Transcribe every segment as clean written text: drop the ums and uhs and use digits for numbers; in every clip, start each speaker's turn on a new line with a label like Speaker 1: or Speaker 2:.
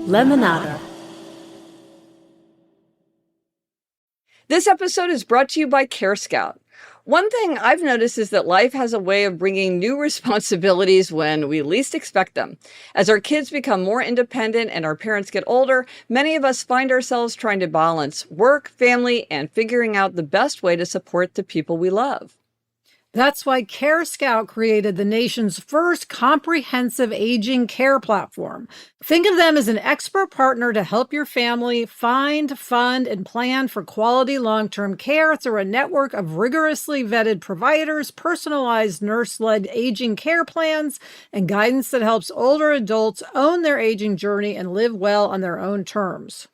Speaker 1: Lemonada.
Speaker 2: This episode is brought to you by Care Scout. One thing I've noticed is that life has a way of bringing new responsibilities when we least expect them. As our kids become more independent and our parents get older, many of us find ourselves trying to balance work, family, and figuring out the best way to support the people we love.
Speaker 1: That's why Care Scout created the nation's first comprehensive aging care platform. Think of them as an expert partner to help your family find, fund, and plan for quality long-term care through a network of rigorously vetted providers, personalized nurse-led aging care plans, and guidance that helps older adults own their aging journey and live well on their own terms.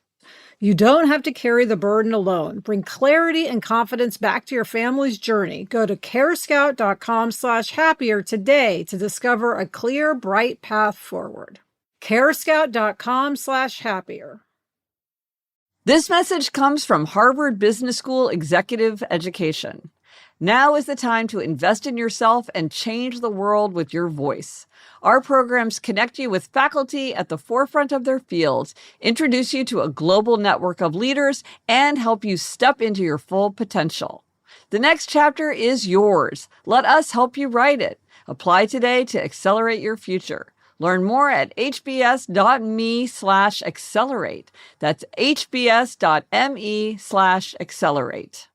Speaker 1: You don't have to carry the burden alone. Bring clarity and confidence back to your family's journey. Go to carescout.com/happier today to discover a clear, bright path forward. carescout.com/happier.
Speaker 2: This message comes from Harvard Business School Executive Education. Now is the time to invest in yourself and change the world with your voice. Our programs connect you with faculty at the forefront of their fields, introduce you to a global network of leaders, and help you step into your full potential. The next chapter is yours. Let us help you write it. Apply today to accelerate your future. Learn more at hbs.me/accelerate. That's hbs.me/accelerate.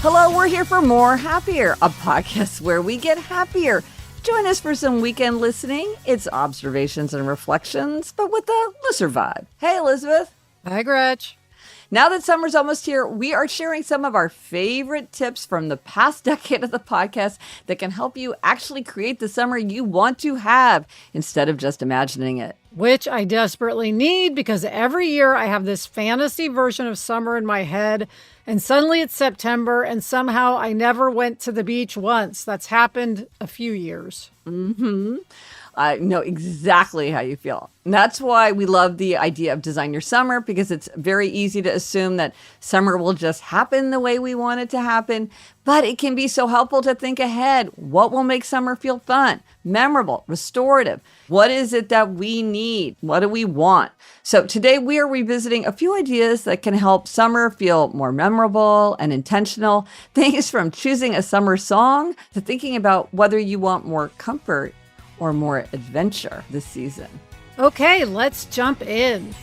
Speaker 2: Hello, we're here for More Happier, a podcast where we get happier. Join us for some weekend listening. It's observations and reflections, but with a looser vibe. Hey, Elizabeth.
Speaker 1: Hi, Gretch.
Speaker 2: Now that summer's almost here, we are sharing some of our favorite tips from the past decade of the podcast that can help you actually create the summer you want to have instead of just imagining it.
Speaker 1: Which I desperately need because every year I have this fantasy version of summer in my head, and suddenly it's September, and somehow I never went to the beach once. That's happened a few years.
Speaker 2: I know exactly how you feel. And that's why we love the idea of Design Your Summer, because it's very easy to assume that summer will just happen the way we want it to happen. But it can be so helpful to think ahead. What will make summer feel fun, memorable, restorative? What is it that we need? What do we want? So today we are revisiting a few ideas that can help summer feel more memorable and intentional. Things from choosing a summer song to thinking about whether you want more comfort or more adventure this season.
Speaker 1: Okay, let's jump in.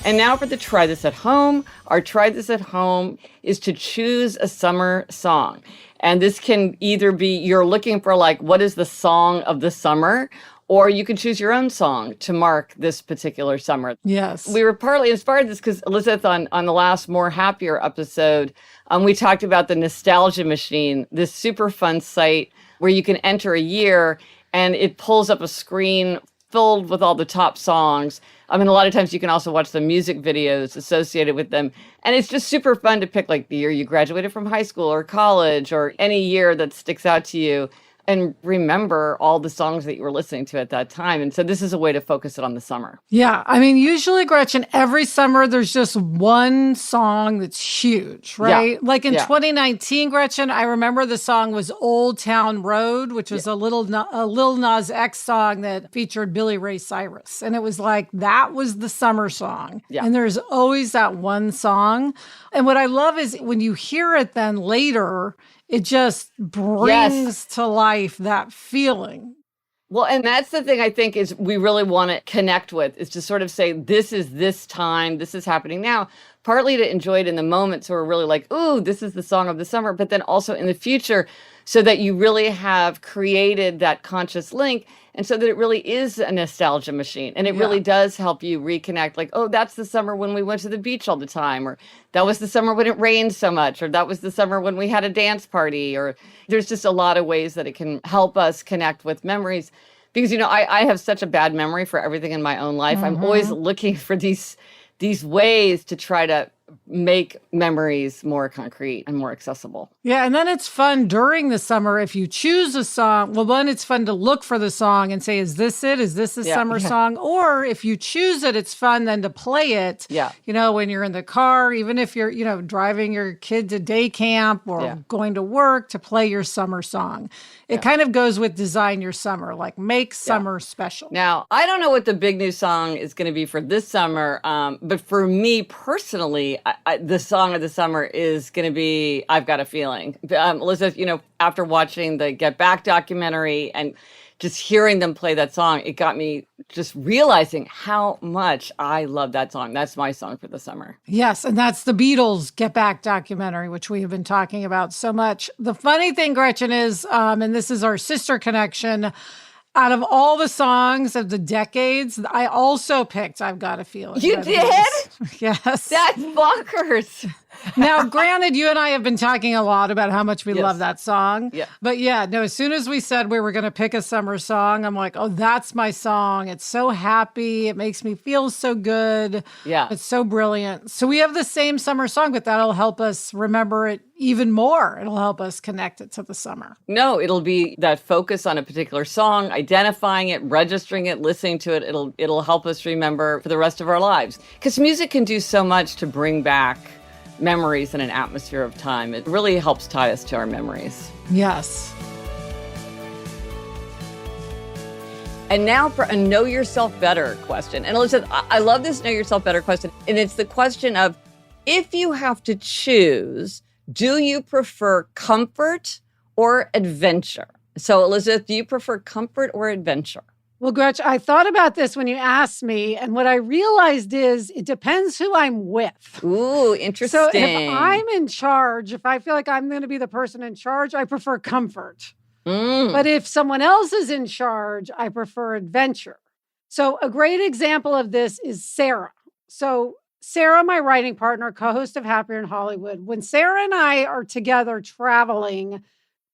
Speaker 2: And now for the try this at home. Our try this at home is to choose a summer song. And this can either be you're looking for like, what is the song of the summer? Or you can choose your own song to mark this particular summer.
Speaker 1: Yes.
Speaker 2: We were partly inspired this because Elizabeth, on the last More Happier episode, we talked about the Nostalgia Machine, this super fun site where you can enter a year and it pulls up a screen filled with all the top songs. I mean, a lot of times you can also watch the music videos associated with them. And it's just super fun to pick like the year you graduated from high school or college or any year that sticks out to you and remember all the songs that you were listening to at that time. And so this is a way to focus it on the summer.
Speaker 1: Yeah. I mean, usually, Gretchen, every summer there's just one song that's huge, right?
Speaker 2: Yeah.
Speaker 1: Like in 2019, Gretchen, I remember the song was Old Town Road, which was a Lil Nas X song that featured Billy Ray Cyrus. And it was like, that was the summer song.
Speaker 2: Yeah.
Speaker 1: And there's always that one song. And what I love is when you hear it then later, it just brings to life that feeling.
Speaker 2: Well, and that's the thing I think is we really want to connect with is to sort of say, this is this time, this is happening now, partly to enjoy it in the moment. So we're really like, ooh, this is the song of the summer, but then also in the future so that you really have created that conscious link. And so that it really is a nostalgia machine. And it really does help you reconnect. Like, oh, that's the summer when we went to the beach all the time. Or that was the summer when it rained so much. Or that was the summer when we had a dance party. Or there's just a lot of ways that it can help us connect with memories. Because, you know, I have such a bad memory for everything in my own life. I'm always looking for these ways to try to make memories more concrete and more accessible.
Speaker 1: Yeah, and then it's fun during the summer if you choose a song. Well, then it's fun to look for the song and say, is this it? Is this a summer song? Or if you choose it, it's fun then to play it, when you're in the car, even if you're, driving your kid to day camp or going to work, to play your summer song. It kind of goes with design your summer, like make summer special.
Speaker 2: Now, I don't know what the big new song is going to be for this summer, but for me personally, the song of the summer is going to be I've Got a Feeling. Elizabeth, after watching the Get Back documentary and just hearing them play that song, it got me just realizing how much I love that song. That's my song for the summer.
Speaker 1: Yes, and that's the Beatles' Get Back documentary, which we have been talking about so much. The funny thing, Gretchen, is, and this is our sister connection, out of all the songs of the decades, I also picked I've Got a Feeling.
Speaker 2: You did?
Speaker 1: Yes.
Speaker 2: That's bonkers.
Speaker 1: Now, granted, you and I have been talking a lot about how much we love that song.
Speaker 2: Yeah.
Speaker 1: But as soon as we said we were going to pick a summer song, I'm like, oh, that's my song. It's so happy. It makes me feel so good.
Speaker 2: Yeah.
Speaker 1: It's so brilliant. So we have the same summer song, but that'll help us remember it even more. It'll help us connect it to the summer.
Speaker 2: No, it'll be that focus on a particular song, identifying it, registering it, listening to it. It'll help us remember for the rest of our lives. Because music can do so much to bring back memories in an atmosphere of time. It really helps tie us to our memories.
Speaker 1: Yes.
Speaker 2: And now for a Know Yourself Better question. And Elizabeth, I love this Know Yourself Better question. And it's the question of, if you have to choose, do you prefer comfort or adventure? So Elizabeth, do you prefer comfort or adventure?
Speaker 1: Well, Gretch, I thought about this when you asked me, and what I realized is it depends who I'm with.
Speaker 2: Ooh, interesting.
Speaker 1: So if I'm in charge, if I feel like I'm going to be the person in charge, I prefer comfort. But if someone else is in charge, I prefer adventure. So a great example of this is Sarah. So Sarah, my writing partner, co-host of Happier in Hollywood, when Sarah and I are together traveling,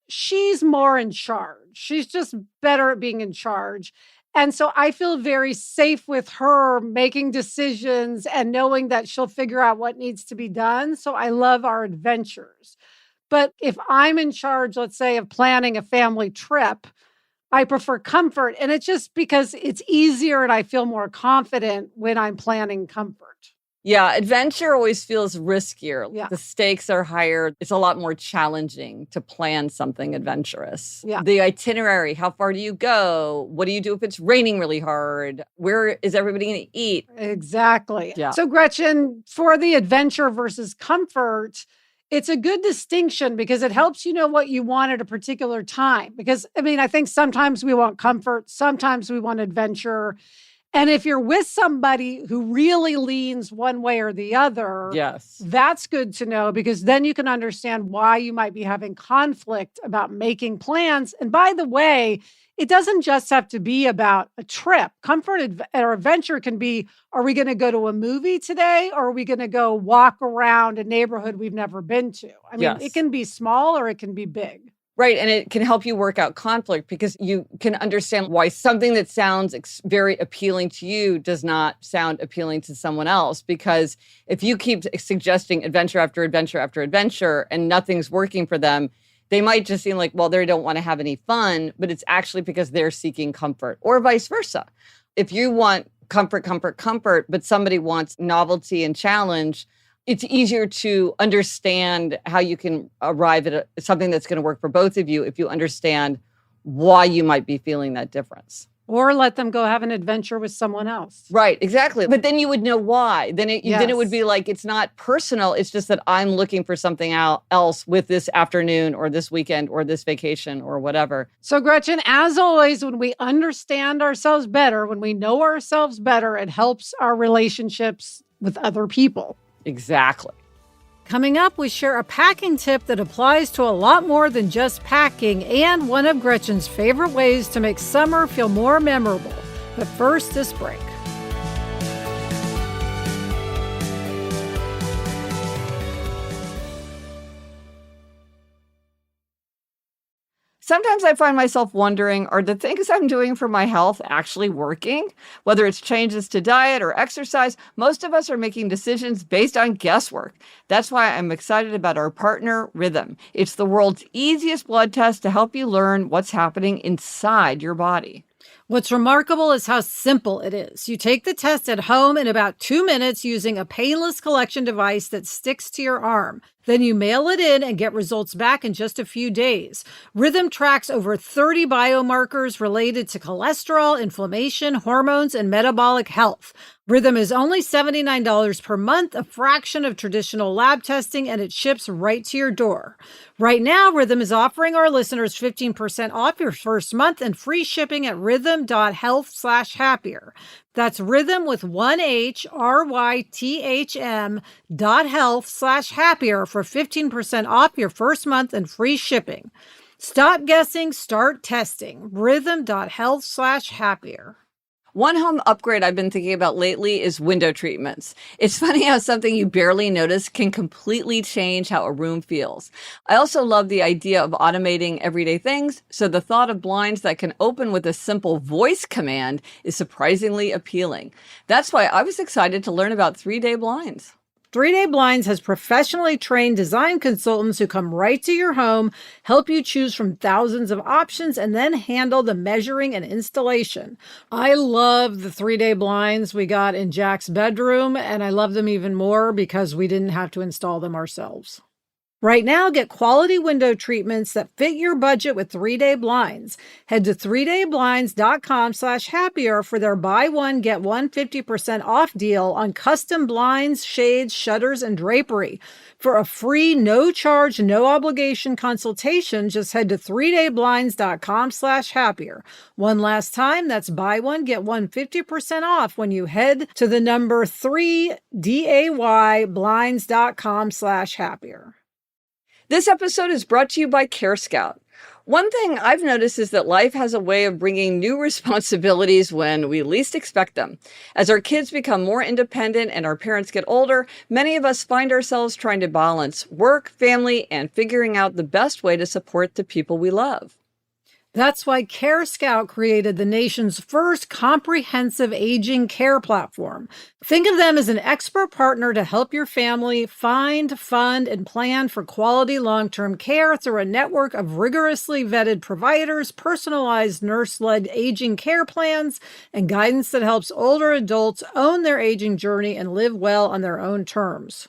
Speaker 1: she's more in charge. She's just better at being in charge. And so I feel very safe with her making decisions and knowing that she'll figure out what needs to be done. So I love our adventures. But if I'm in charge, let's say, of planning a family trip, I prefer comfort. And it's just because it's easier and I feel more confident when I'm planning comfort.
Speaker 2: Yeah, adventure always feels riskier.
Speaker 1: Yeah.
Speaker 2: The stakes are higher. It's a lot more challenging to plan something adventurous.
Speaker 1: Yeah.
Speaker 2: The itinerary, how far do you go? What do you do if it's raining really hard? Where is everybody going to eat?
Speaker 1: Exactly.
Speaker 2: Yeah.
Speaker 1: So Gretchen, for the adventure versus comfort, it's a good distinction because it helps you know what you want at a particular time. Because, I think sometimes we want comfort, sometimes we want adventure. And if you're with somebody who really leans one way or the other,
Speaker 2: yes,
Speaker 1: that's good to know because then you can understand why you might be having conflict about making plans. And by the way, it doesn't just have to be about a trip. Comfort or adventure can be, are we going to go to a movie today or are we going to go walk around a neighborhood we've never been to? It can be small or it can be big.
Speaker 2: Right. And it can help you work out conflict because you can understand why something that sounds very appealing to you does not sound appealing to someone else. Because if you keep suggesting adventure after adventure after adventure and nothing's working for them, they might just seem like, well, they don't want to have any fun, but it's actually because they're seeking comfort or vice versa. If you want comfort, but somebody wants novelty and challenge, it's easier to understand how you can arrive at something that's going to work for both of you if you understand why you might be feeling that difference.
Speaker 1: Or let them go have an adventure with someone else.
Speaker 2: Right, exactly. But then you would know why. Then it would be like, it's not personal. It's just that I'm looking for something else with this afternoon or this weekend or this vacation or whatever.
Speaker 1: So Gretchen, as always, when we understand ourselves better, when we know ourselves better, it helps our relationships with other people.
Speaker 2: Exactly.
Speaker 1: Coming up, we share a packing tip that applies to a lot more than just packing and one of Gretchen's favorite ways to make summer feel more memorable. But first, this break.
Speaker 2: Sometimes I find myself wondering, are the things I'm doing for my health actually working? Whether it's changes to diet or exercise, most of us are making decisions based on guesswork. That's why I'm excited about our partner, Rhythm. It's the world's easiest blood test to help you learn what's happening inside your body.
Speaker 1: What's remarkable is how simple it is. You take the test at home in about 2 minutes using a painless collection device that sticks to your arm. Then you mail it in and get results back in just a few days. Rhythm tracks over 30 biomarkers related to cholesterol, inflammation, hormones, and metabolic health. Rhythm is only $79 per month, a fraction of traditional lab testing, and it ships right to your door. Right now, Rhythm is offering our listeners 15% off your first month and free shipping at rhythm.health/happier. That's Rhythm with 1H, RYTHM.health/happier for 15% off your first month and free shipping. Stop guessing, start testing. Rhythm.health/happier.
Speaker 2: One home upgrade I've been thinking about lately is window treatments. It's funny how something you barely notice can completely change how a room feels. I also love the idea of automating everyday things, so the thought of blinds that can open with a simple voice command is surprisingly appealing. That's why I was excited to learn about 3-day blinds.
Speaker 1: 3-Day Blinds has professionally trained design consultants who come right to your home, help you choose from thousands of options, and then handle the measuring and installation. I love the 3-Day Blinds we got in Jack's bedroom, and I love them even more because we didn't have to install them ourselves. Right now, get quality window treatments that fit your budget with 3-Day Blinds. Head to 3dayblinds.com/happier for their buy one, get one 50% off deal on custom blinds, shades, shutters, and drapery. For a free, no charge, no obligation consultation, just head to 3dayblinds.com/happier. One last time, that's buy one, get one 50% off when you head to the number 3dayblinds.com/happier.
Speaker 2: This episode is brought to you by Care Scout. One thing I've noticed is that life has a way of bringing new responsibilities when we least expect them. As our kids become more independent and our parents get older, many of us find ourselves trying to balance work, family, and figuring out the best way to support the people we love.
Speaker 1: That's why Care Scout created the nation's first comprehensive aging care platform. Think of them as an expert partner to help your family find, fund, and plan for quality long-term care through a network of rigorously vetted providers, personalized nurse-led aging care plans, and guidance that helps older adults own their aging journey and live well on their own terms.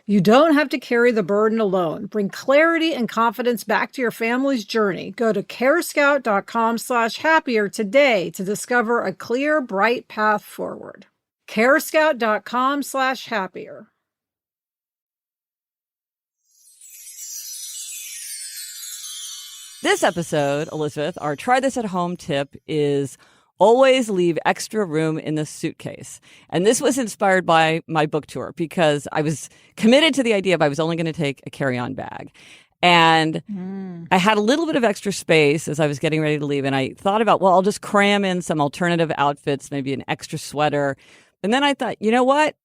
Speaker 1: You don't have to carry the burden alone. Bring clarity and confidence back to your family's journey. Go to carescout.com/happier today to discover a clear, bright path forward. carescout.com/happier.
Speaker 2: This episode, Elizabeth, our try this at home tip is always leave extra room in the suitcase. And this was inspired by my book tour because I was committed to the idea of I was only going to take a carry-on bag. And I had a little bit of extra space as I was getting ready to leave. And I thought about, well, I'll just cram in some alternative outfits, maybe an extra sweater. And then I thought, you know what?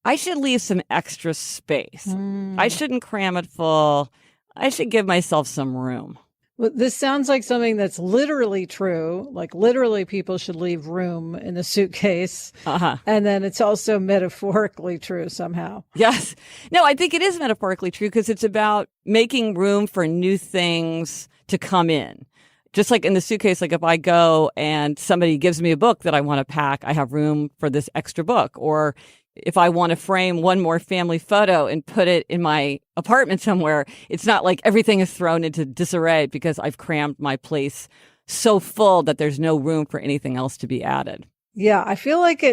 Speaker 2: I should leave some extra space. I shouldn't cram it full. I should give myself some room.
Speaker 1: Well, this sounds like something that's literally true. Like literally people should leave room in a suitcase. And then it's also metaphorically true somehow.
Speaker 2: Yes. No, I think it is metaphorically true because it's about making room for new things to come in. Just like in the suitcase, like if I go and somebody gives me a book that I want to pack, I have room for this extra book. Or if I want to frame one more family photo and put it in my apartment somewhere, it's not like everything is thrown into disarray because I've crammed my place so full that there's no room for anything else to be added.
Speaker 1: Yeah, I feel like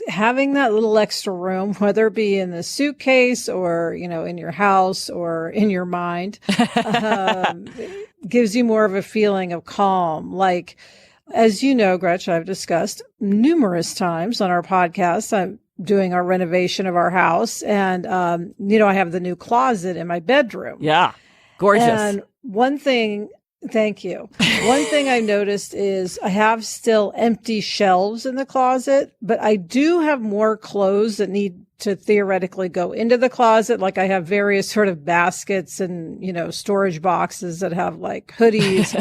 Speaker 1: having that little extra room, whether it be in the suitcase or, in your house or in your mind, gives you more of a feeling of calm. Like, as you know, Gretchen, I've discussed numerous times on our podcast, I'm doing our renovation of our house. And, I have the new closet in my bedroom.
Speaker 2: Yeah. Gorgeous.
Speaker 1: And thank you. One thing I noticed is I have still empty shelves in the closet, but I do have more clothes that need to theoretically go into the closet. Like I have various sort of baskets and, storage boxes that have like hoodies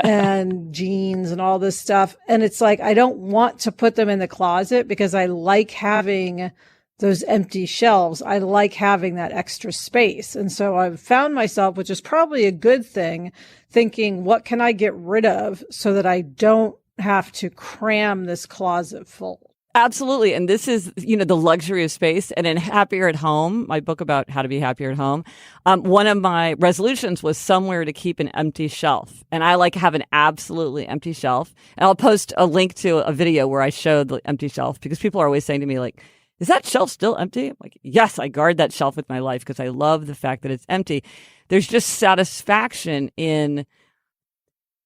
Speaker 1: and jeans and all this stuff. And it's like, I don't want to put them in the closet because I like having those empty shelves. I like having that extra space. And so I've found myself, which is probably a good thing, thinking, what can I get rid of so that I don't have to cram this closet full?
Speaker 2: Absolutely. And this is, the luxury of space. And in Happier at Home, my book about how to be happier at home, one of my resolutions was somewhere to keep an empty shelf. And I like have an absolutely empty shelf. And I'll post a link to a video where I show the empty shelf because people are always saying to me, like, is that shelf still empty? I'm like, yes, I guard that shelf with my life because I love the fact that it's empty. There's just satisfaction in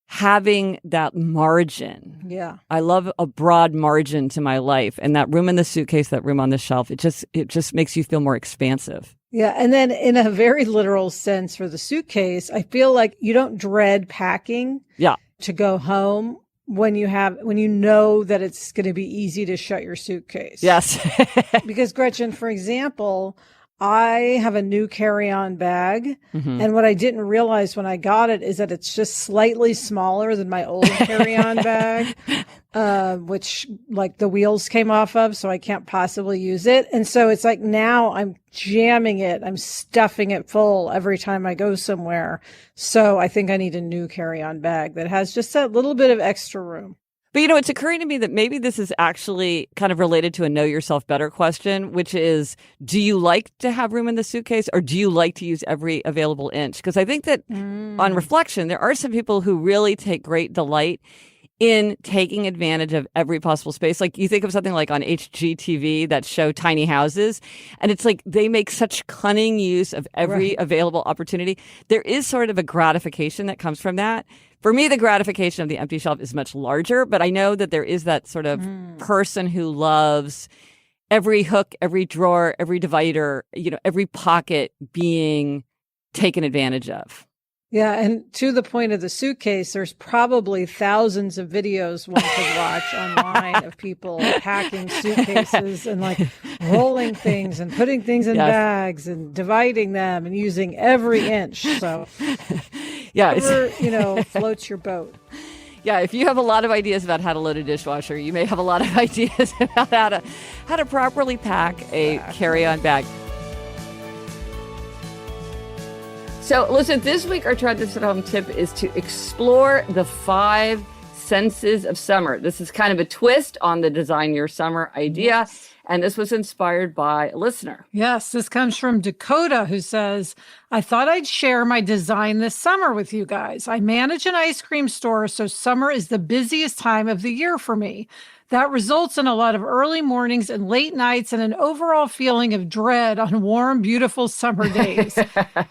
Speaker 2: having that margin.
Speaker 1: Yeah.
Speaker 2: I love a broad margin to my life. And that room in the suitcase, that room on the shelf, it just makes you feel more expansive.
Speaker 1: Yeah. And then in a very literal sense for the suitcase, I feel like you don't dread packing to go home when you know that it's going to be easy to shut your suitcase.
Speaker 2: Yes.
Speaker 1: Because Gretchen, for example, I have a new carry-on bag. Mm-hmm. And what I didn't realize when I got it is that it's just slightly smaller than my old carry-on bag, which like the wheels came off of, so I can't possibly use it. And so it's like now I'm jamming it. I'm stuffing it full every time I go somewhere. So I think I need a new carry-on bag that has just that little bit of extra room.
Speaker 2: But, it's occurring to me that maybe this is actually kind of related to a know yourself better question, which is, do you like to have room in the suitcase or do you like to use every available inch? Because I think that on reflection, there are some people who really take great delight in taking advantage of every possible space. Like you think of something like on HGTV, that show Tiny Houses, and it's like they make such cunning use of every available opportunity. There is sort of a gratification that comes from that. For me, the gratification of the empty shelf is much larger, but I know that there is that sort of person who loves every hook, every drawer, every divider, every pocket being taken advantage of.
Speaker 1: Yeah. And to the point of the suitcase, there's probably thousands of videos one could watch online of people packing suitcases and like rolling things and putting things in bags and dividing them and using every inch. So whatever, floats your boat.
Speaker 2: Yeah, if you have a lot of ideas about how to load a dishwasher, you may have a lot of ideas about how to properly pack a carry-on bag. So listen, this week our Try This at Home tip is to explore the 5 senses of summer. This is kind of a twist on the Design Your Summer idea. Yes. And this was inspired by a listener.
Speaker 1: Yes, this comes from Dakota, who says, I thought I'd share my design this summer with you guys. I manage an ice cream store, so summer is the busiest time of the year for me. That results in a lot of early mornings and late nights and an overall feeling of dread on warm, beautiful summer days.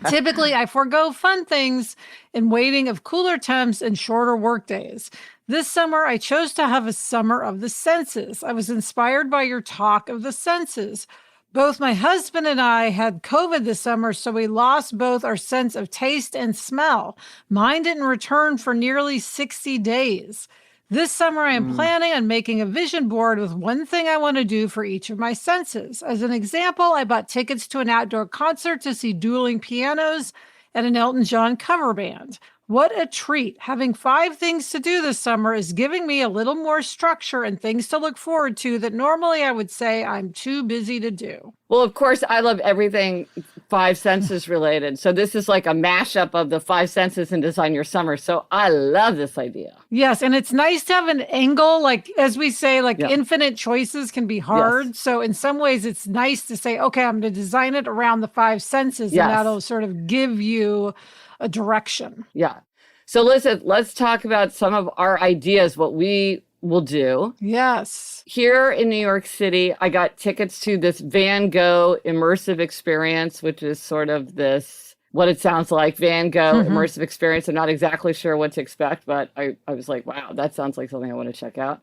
Speaker 1: Typically, I forego fun things in waiting of cooler temps and shorter work days. This summer, I chose to have a summer of the senses. I was inspired by your talk of the senses. Both my husband and I had COVID this summer, so we lost both our sense of taste and smell. Mine didn't return for nearly 60 days. This summer, I am planning on making a vision board with one thing I want to do for each of my senses. As an example, I bought tickets to an outdoor concert to see dueling pianos and an Elton John cover band. What a treat. Having 5 things to do this summer is giving me a little more structure and things to look forward to that normally I would say I'm too busy to do.
Speaker 2: Well, of course, I love everything 5 senses related. So this is like a mashup of the 5 senses in Design Your Summer. So I love this idea.
Speaker 1: Yes. And it's nice to have an angle, like, as we say, like infinite choices can be hard. Yes. So in some ways, it's nice to say, okay, I'm going to design it around the 5 senses. And that'll sort of give you a direction.
Speaker 2: Yeah. So listen, let's talk about some of our ideas, what we will do.
Speaker 1: Yes.
Speaker 2: Here in New York City, I got tickets to this Van Gogh immersive experience, which is sort of this, what it sounds like, Van Gogh immersive experience. I'm not exactly sure what to expect, but I was like, wow, that sounds like something I want to check out.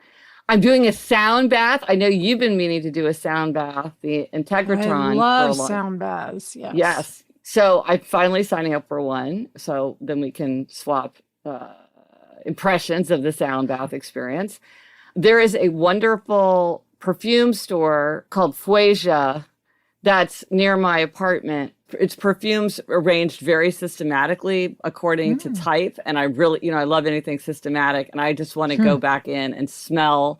Speaker 2: I'm doing a sound bath. I know you've been meaning to do a sound bath, the Integratron.
Speaker 1: I love sound baths, yes.
Speaker 2: Yes. So I'm finally signing up for one. So then we can swap impressions of the sound bath experience. There is a wonderful perfume store called Fuegia
Speaker 3: that's near my apartment. It's perfumes arranged very systematically according to type. And I really, I love anything systematic. And I just want to go back in and smell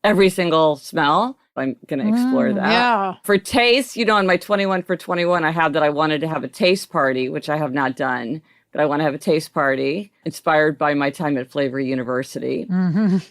Speaker 3: every single smell. I'm going to explore that.
Speaker 1: Yeah.
Speaker 3: For taste, on my 21 for 21, I have that I wanted to have a taste party, which I have not done. But I want to have a taste party inspired by my time at Flavor University.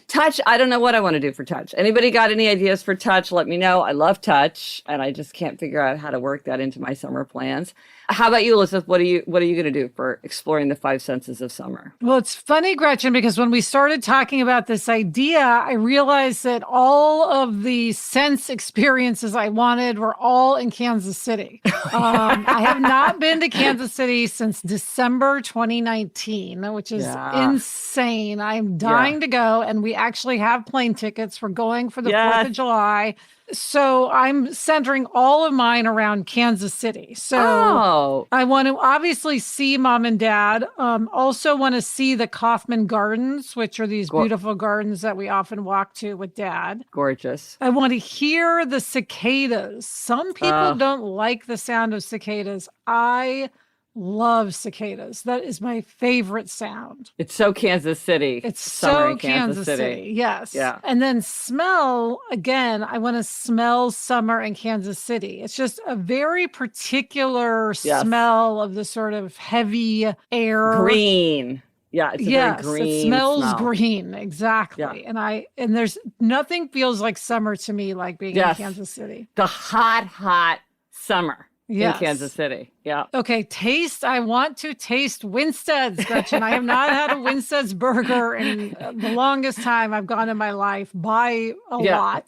Speaker 3: Touch, I don't know what I want to do for touch. Anybody got any ideas for touch? Let me know. I love touch, and I just can't figure out how to work that into my summer plans. How about you, Elizabeth? What are you going to do for exploring the 5 senses of summer?
Speaker 1: Well, it's funny, Gretchen, because when we started talking about this idea, I realized that all of the sense experiences I wanted were all in Kansas City. I have not been to Kansas City since December 2019, which is insane. I'm dying to go, and we actually have plane tickets. We're going for the 4th of July. So I'm centering all of mine around Kansas City. So I want to obviously see Mom and Dad. Also want to see the Kaufman Gardens, which are these beautiful gardens that we often walk to with Dad.
Speaker 3: Gorgeous.
Speaker 1: I want to hear the cicadas. Some people don't like the sound of cicadas. I love cicadas. That is my favorite sound.
Speaker 3: It's so Kansas City.
Speaker 1: It's so Kansas City. Yes.
Speaker 3: Yeah.
Speaker 1: And then smell, again, I want to smell summer in Kansas City. It's just a very particular smell of the sort of heavy air.
Speaker 3: Green. Yeah, it's a very green
Speaker 1: it smells
Speaker 3: smell.
Speaker 1: green, exactly.
Speaker 3: Yeah.
Speaker 1: And there's nothing feels like summer to me like being in Kansas City.
Speaker 3: The hot summer. In Kansas City. Yeah.
Speaker 1: Okay. Taste. I want to taste Winstead's, Gretchen. I have not had a Winstead's burger in the longest time I've gone in my life by a lot.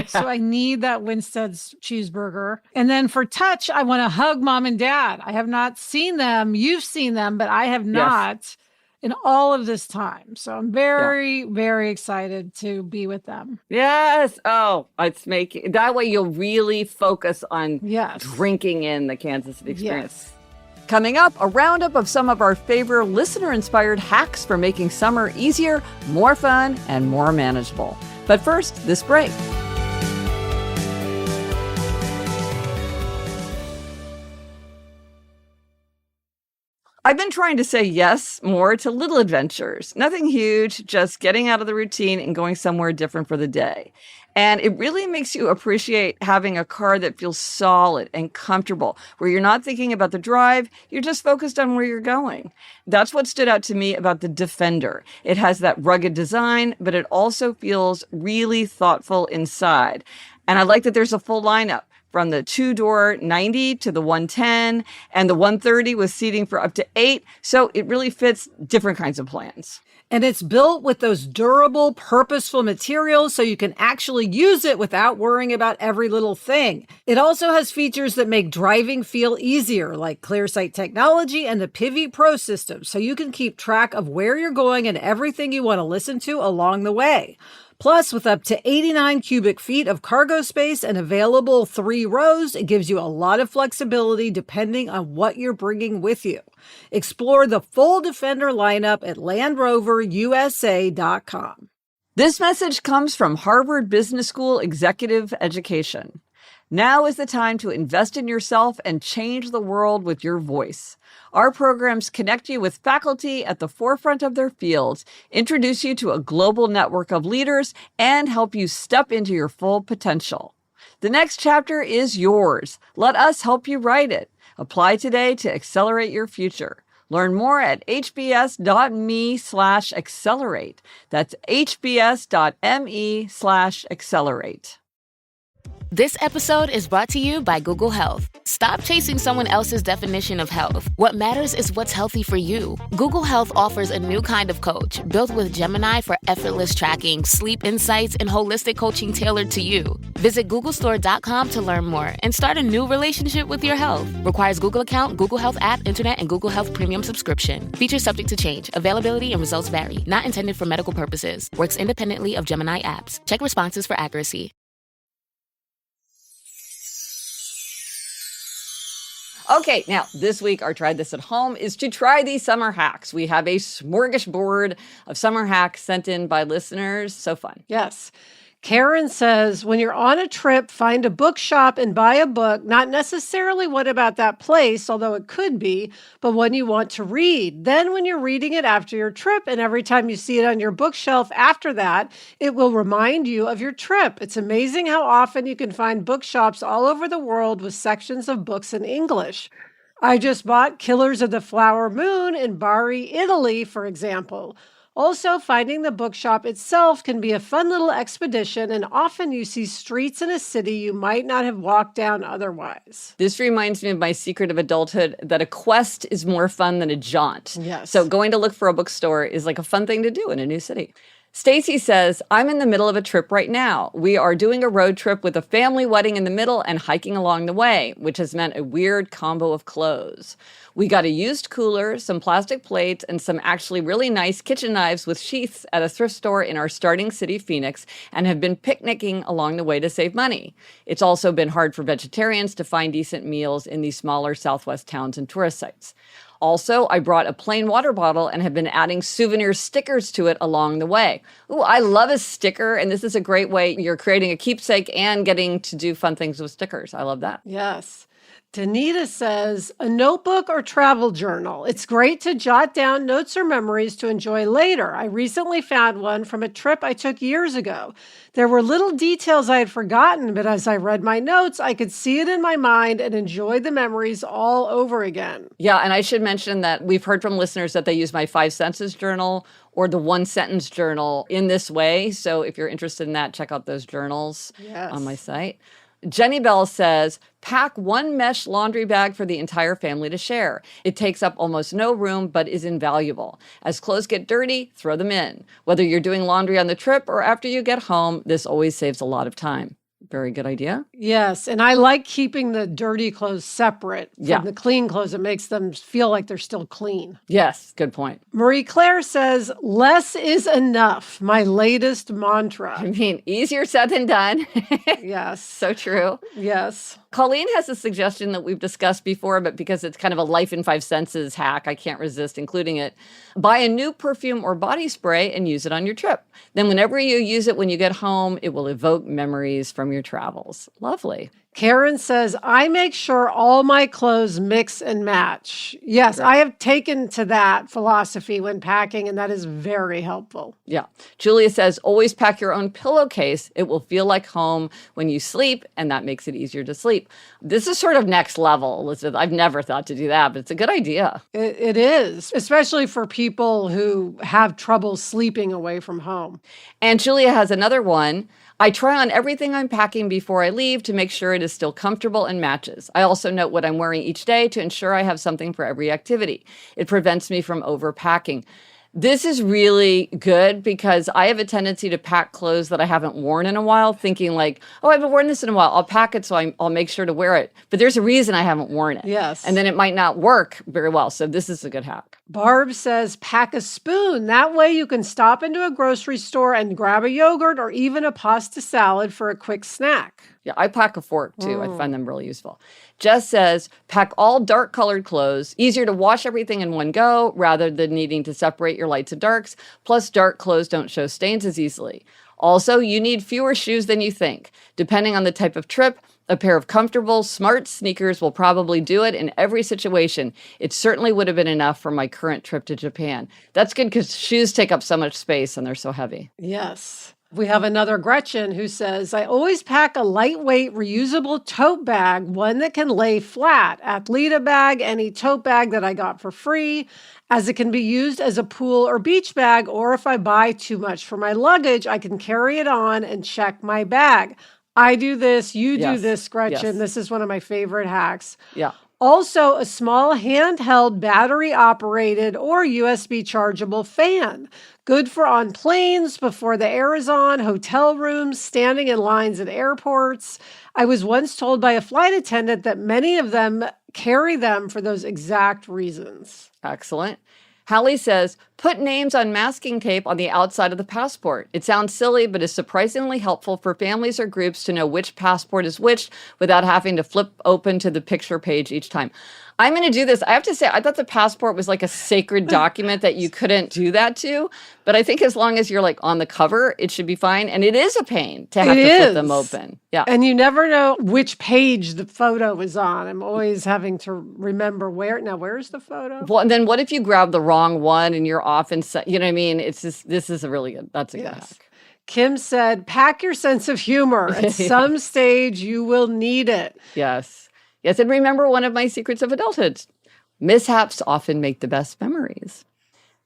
Speaker 1: So I need that Winstead's cheeseburger. And then for touch, I want to hug Mom and Dad. I have not seen them. You've seen them, but I have not in all of this time. So I'm very, very excited to be with them.
Speaker 3: Yes. Oh, it's making that way you'll really focus on drinking in the Kansas City experience.
Speaker 1: Yes.
Speaker 2: Coming up, a roundup of some of our favorite listener-inspired hacks for making summer easier, more fun, and more manageable. But first, this break. I've been trying to say yes more to little adventures. Nothing huge, just getting out of the routine and going somewhere different for the day. And it really makes you appreciate having a car that feels solid and comfortable, where you're not thinking about the drive, you're just focused on where you're going. That's what stood out to me about the Defender. It has that rugged design, but it also feels really thoughtful inside. And I like that there's a full lineup, from the 2-door 90 to the 110 and the 130 with seating for up to 8. So it really fits different kinds of plans.
Speaker 1: And it's built with those durable, purposeful materials so you can actually use it without worrying about every little thing. It also has features that make driving feel easier, like ClearSight technology and the Pivy Pro system, so you can keep track of where you're going and everything you want to listen to along the way. Plus, with up to 89 cubic feet of cargo space and available 3 rows, it gives you a lot of flexibility depending on what you're bringing with you. Explore the full Defender lineup at LandRoverUSA.com.
Speaker 2: This message comes from Harvard Business School Executive Education. Now is the time to invest in yourself and change the world with your voice. Our programs connect you with faculty at the forefront of their fields, introduce you to a global network of leaders, and help you step into your full potential. The next chapter is yours. Let us help you write it. Apply today to accelerate your future. Learn more at hbs.me/accelerate. That's hbs.me/accelerate.
Speaker 4: This episode is brought to you by Google Health. Stop chasing someone else's definition of health. What matters is what's healthy for you. Google Health offers a new kind of coach built with Gemini for effortless tracking, sleep insights, and holistic coaching tailored to you. Visit googlestore.com to learn more and start a new relationship with your health. Requires Google account, Google Health app, internet, and Google Health premium subscription. Features subject to change. Availability and results vary. Not intended for medical purposes. Works independently of Gemini apps. Check responses for accuracy.
Speaker 2: Okay, now this week our Try This at Home is to try these summer hacks. We have a smorgasbord of summer hacks sent in by listeners. So fun.
Speaker 1: Yes. Karen says, when you're on a trip, find a bookshop and buy a book, not necessarily one about that place, although it could be, but one you want to read. Then when you're reading it after your trip, and every time you see it on your bookshelf after that, it will remind you of your trip. It's amazing how often you can find bookshops all over the world with sections of books in English. I just bought Killers of the Flower Moon in Bari, Italy, for example. Also, finding the bookshop itself can be a fun little expedition, and often you see streets in a city you might not have walked down otherwise.
Speaker 2: This reminds me of my secret of adulthood, that a quest is more fun than a jaunt.
Speaker 1: Yes.
Speaker 2: So going to look for a bookstore is like a fun thing to do in a new city. Stacy says, I'm in the middle of a trip right now. We are doing a road trip with a family wedding in the middle and hiking along the way, which has meant a weird combo of clothes. We got a used cooler, some plastic plates, and some actually really nice kitchen knives with sheaths at a thrift store in our starting city, Phoenix, and have been picnicking along the way to save money. It's also been hard for vegetarians to find decent meals in these smaller Southwest towns and tourist sites. Also, I brought a plain water bottle and have been adding souvenir stickers to it along the way. Ooh, I love a sticker, and this is a great way you're creating a keepsake and getting to do fun things with stickers. I love that.
Speaker 1: Yes. Danita says, a notebook or travel journal. It's great to jot down notes or memories to enjoy later. I recently found one from a trip I took years ago. There were little details I had forgotten, but as I read my notes, I could see it in my mind and enjoy the memories all over again.
Speaker 2: Yeah, and I should mention that we've heard from listeners that they use my 5 senses journal or the 1 sentence journal in this way. So if you're interested in that, check out those journals on my site. Jenny Bell says, pack 1 mesh laundry bag for the entire family to share. It takes up almost no room, but is invaluable. As clothes get dirty, throw them in. Whether you're doing laundry on the trip or after you get home, this always saves a lot of time. Very good idea.
Speaker 1: Yes, and I like keeping the dirty clothes separate from the clean clothes. It makes them feel like they're still clean.
Speaker 2: Yes, good point.
Speaker 1: Marie Claire says, less is enough, my latest mantra.
Speaker 2: I mean, easier said than done.
Speaker 1: Yes.
Speaker 2: So true.
Speaker 1: Yes.
Speaker 2: Colleen has a suggestion that we've discussed before, but because it's kind of a life in 5 senses hack, I can't resist including it. Buy a new perfume or body spray and use it on your trip. Then whenever you use it when you get home, it will evoke memories from your travels. Lovely.
Speaker 1: Karen says, I make sure all my clothes mix and match. Yes, I have taken to that philosophy when packing, and that is very helpful.
Speaker 2: Yeah. Julia says, always pack your own pillowcase. It will feel like home when you sleep, and that makes it easier to sleep. This is sort of next level, Elizabeth. I've never thought to do that, but it's a good idea.
Speaker 1: It is, especially for people who have trouble sleeping away from home.
Speaker 2: And Julia has another one. I try on everything I'm packing before I leave to make sure it is still comfortable and matches. I also note what I'm wearing each day to ensure I have something for every activity. It prevents me from overpacking. This is really good because I have a tendency to pack clothes that I haven't worn in a while, thinking like, oh, I haven't worn this in a while. I'll pack it so I'll make sure to wear it. But there's a reason I haven't worn it.
Speaker 1: Yes.
Speaker 2: And then it might not work very well. So this is a good hack.
Speaker 1: Barb says, pack a spoon. That way you can stop into a grocery store and grab a yogurt or even a pasta salad for a quick snack.
Speaker 2: Yeah, I pack a fork too. I find them really useful. Jess says, pack all dark colored clothes. Easier to wash everything in one go rather than needing to separate your lights and darks. Plus, dark clothes don't show stains as easily. Also, you need fewer shoes than you think. Depending on the type of trip, a pair of comfortable, smart sneakers will probably do it in every situation. It certainly would have been enough for my current trip to Japan. That's good because shoes take up so much space and they're so heavy.
Speaker 1: Yes. We have another Gretchen who says, I always pack a lightweight, reusable tote bag, one that can lay flat. Athleta bag, any tote bag that I got for free, as it can be used as a pool or beach bag, or if I buy too much for my luggage, I can carry it on and check my bag. I do this, you do this, Gretchen.
Speaker 2: Yes.
Speaker 1: This is one of my favorite hacks.
Speaker 2: Yeah.
Speaker 1: Also, a small handheld battery-operated or USB chargeable fan. Good for on planes, before the air is on, hotel rooms, standing in lines at airports. I was once told by a flight attendant that many of them carry them for those exact reasons.
Speaker 2: Excellent. Hallie says, put names on masking tape on the outside of the passport. It sounds silly, but is surprisingly helpful for families or groups to know which passport is which without having to flip open to the picture page each time.
Speaker 3: I'm going to do this. I have to say, I thought the passport was like a sacred document that you couldn't do that to. But I think as long as you're like on the cover, it should be fine. And it is a pain to have to flip them open. Yeah.
Speaker 5: And you never know which page the photo is on. I'm always having to remember where. Now, where's the photo?
Speaker 3: Well, and then what if you grab the wrong one and you're off and, you know what I mean? It's just, this is a really good, that's a good hack.
Speaker 5: Kim said, pack your sense of humor. At some stage, you will need it.
Speaker 3: Yes. Yes. And remember one of my secrets of adulthood. Mishaps often make the best memories.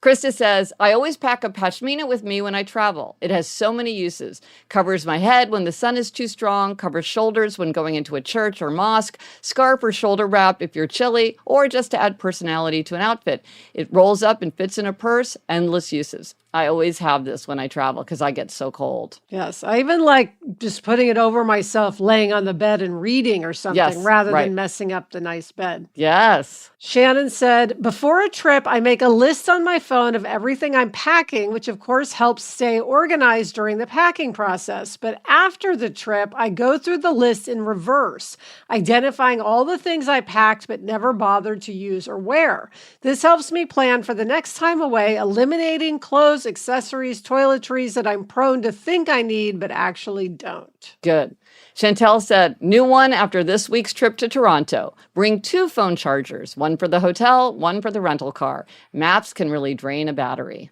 Speaker 3: Krista says, I always pack a pashmina with me when I travel. It has so many uses. Covers my head when the sun is too strong, covers shoulders when going into a church or mosque, scarf or shoulder wrap if you're chilly, or just to add personality to an outfit. It rolls up and fits in a purse, endless uses. I always have this when I travel because I get so cold.
Speaker 5: Yes. I even like just putting it over myself, laying on the bed and reading or something rather than messing up the nice bed.
Speaker 3: Yes.
Speaker 5: Shannon said, before a trip, I make a list on my phone of everything I'm packing, which of course helps stay organized during the packing process. But after the trip, I go through the list in reverse, identifying all the things I packed but never bothered to use or wear. This helps me plan for the next time away, eliminating clothes, accessories, toiletries that I'm prone to think I need but actually don't.
Speaker 3: Good. Chantel said, new one after this week's trip to Toronto. Bring 2 phone chargers, one for the hotel, one for the rental car. Maps can really drain a battery.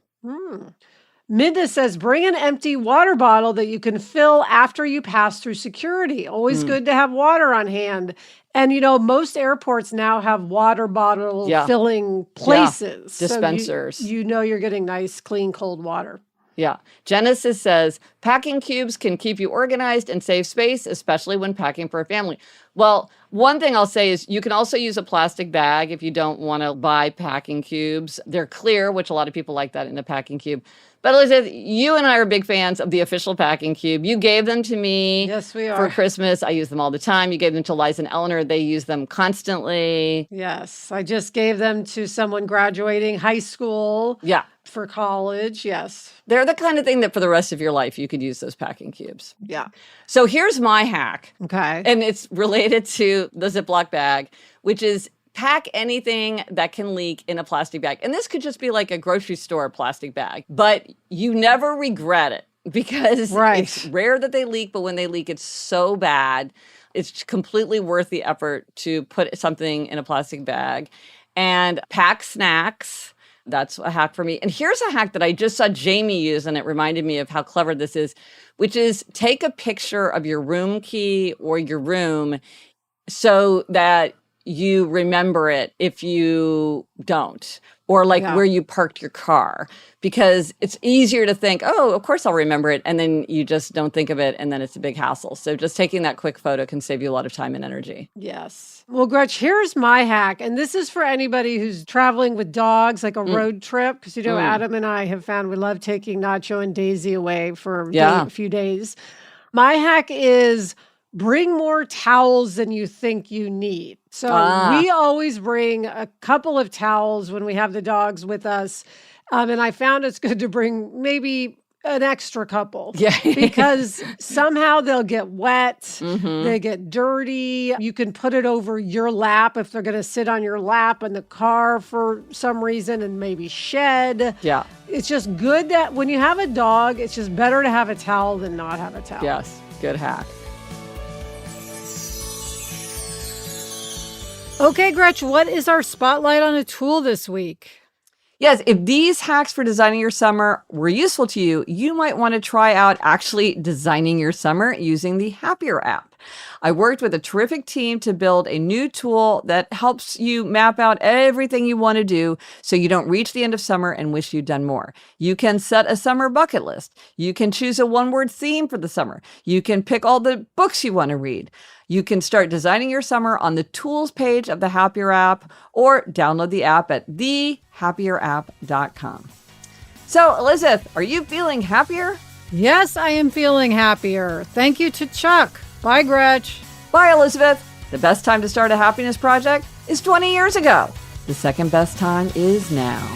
Speaker 5: Minda says, bring an empty water bottle that you can fill after you pass through security. Always good to have water on hand. And, you know, most airports now have water bottle filling places.
Speaker 3: Dispensers.
Speaker 5: So you know you're getting nice, clean, cold water.
Speaker 3: Yeah. Genesis says, packing cubes can keep you organized and save space, especially when packing for a family. Well, one thing I'll say is you can also use a plastic bag if you don't want to buy packing cubes. They're clear, which a lot of people like that in a packing cube. But Elizabeth, you and I are big fans of the official packing cube. You gave them to me for Christmas. I use them all the time. You gave them to Liza and Eleanor. They use them constantly.
Speaker 5: Yes. I just gave them to someone graduating high school.
Speaker 3: Yeah.
Speaker 5: For college. Yes.
Speaker 3: They're the kind of thing that for the rest of your life, you could use those packing cubes.
Speaker 5: Yeah.
Speaker 3: So here's my hack.
Speaker 5: Okay.
Speaker 3: And it's related to the Ziploc bag, which is pack anything that can leak in a plastic bag. And this could just be like a grocery store plastic bag, but you never regret it because it's rare that they leak, but when they leak, it's so bad. It's completely worth the effort to put something in a plastic bag and pack snacks. That's a hack for me. And here's a hack that I just saw Jamie use, and it reminded me of how clever this is, which is take a picture of your room key or your room so that you remember it if you don't, or like where you parked your car, because it's easier to think, oh, of course I'll remember it. And then you just don't think of it. And then it's a big hassle. So just taking that quick photo can save you a lot of time and energy.
Speaker 5: Yes. Well, Gretch, here's my hack. And this is for anybody who's traveling with dogs, like a road trip. Because, you know, Adam and I have found we love taking Nacho and Daisy away for a few days. My hack is bring more towels than you think you need. So we always bring a couple of towels when we have the dogs with us. And I found it's good to bring maybe an extra couple. Yeah. Because somehow they'll get wet. They get dirty. You can put it over your lap if they're going to sit on your lap in the car for some reason and maybe shed. Yeah. It's just good that when you have a dog, it's just better to have a towel than not have a towel.
Speaker 3: Yes. Good hack.
Speaker 1: Okay, Gretch, what is our spotlight on a tool this week?
Speaker 2: Yes, if these hacks for designing your summer were useful to you, you might want to try out actually designing your summer using the Happier app. I worked with a terrific team to build a new tool that helps you map out everything you want to do so you don't reach the end of summer and wish you'd done more. You can set a summer bucket list. You can choose a one-word theme for the summer. You can pick all the books you want to read. You can start designing your summer on the tools page of the Happier app or download the app at thehappierapp.com. So, Elizabeth, are you feeling happier?
Speaker 1: Yes, I am feeling happier. Thank you to Chuck. Bye, Gretch.
Speaker 2: Bye, Elizabeth. The best time to start a happiness project is 20 years ago. The second best time is now.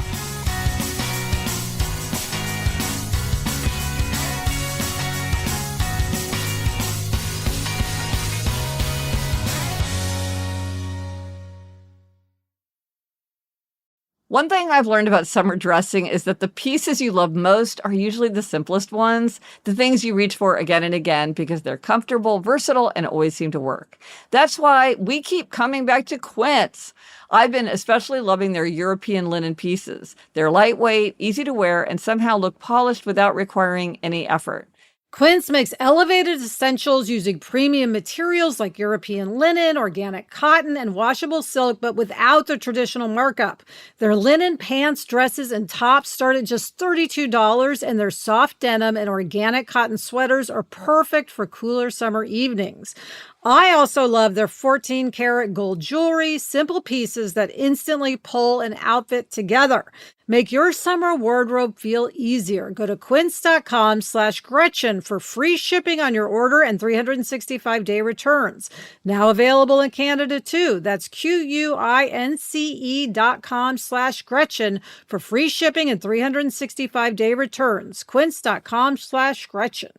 Speaker 2: One thing I've learned about summer dressing is that the pieces you love most are usually the simplest ones, the things you reach for again and again because they're comfortable, versatile, and always seem to work. That's why we keep coming back to Quince. I've been especially loving their European linen pieces. They're lightweight, easy to wear, and somehow look polished without requiring any effort.
Speaker 1: Quince makes elevated essentials using premium materials like European linen, organic cotton, and washable silk, but without the traditional markup. Their linen pants, dresses, and tops start at just $32, and their soft denim and organic cotton sweaters are perfect for cooler summer evenings. I also love their 14-karat gold jewelry, simple pieces that instantly pull an outfit together. Make your summer wardrobe feel easier. Go to quince.com/Gretchen for free shipping on your order and 365-day returns. Now available in Canada too. That's QUINCE.com/Gretchen for free shipping and 365-day returns. Quince.com/Gretchen.